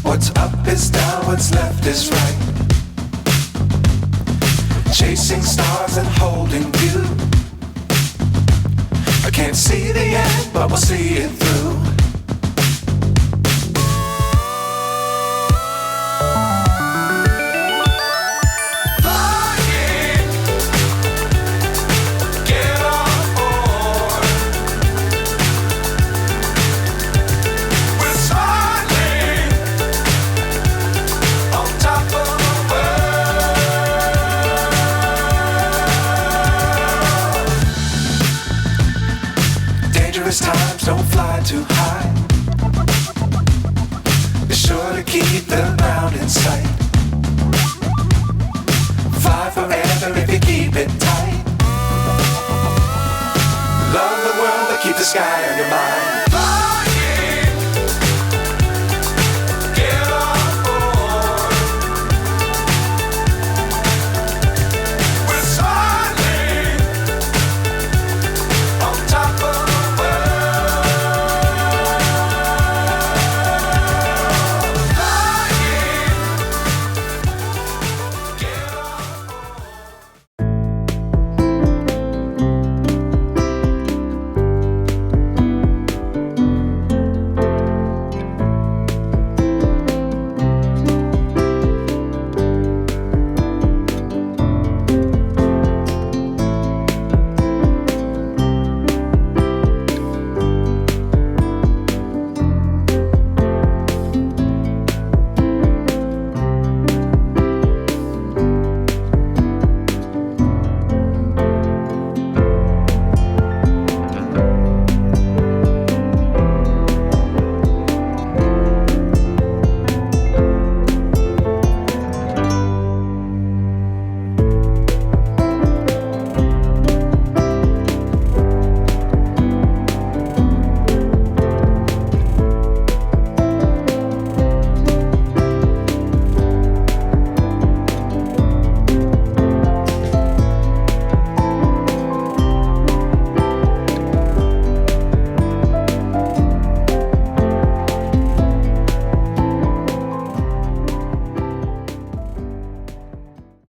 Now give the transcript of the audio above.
What's up is down, what's left is right. Chasing stars and holding you. I can't see the end, but we'll see it through. Times don't fly too high. Be sure to keep the ground in sight. Fly forever if you keep it tight. Love the world but keep the sky on your mind.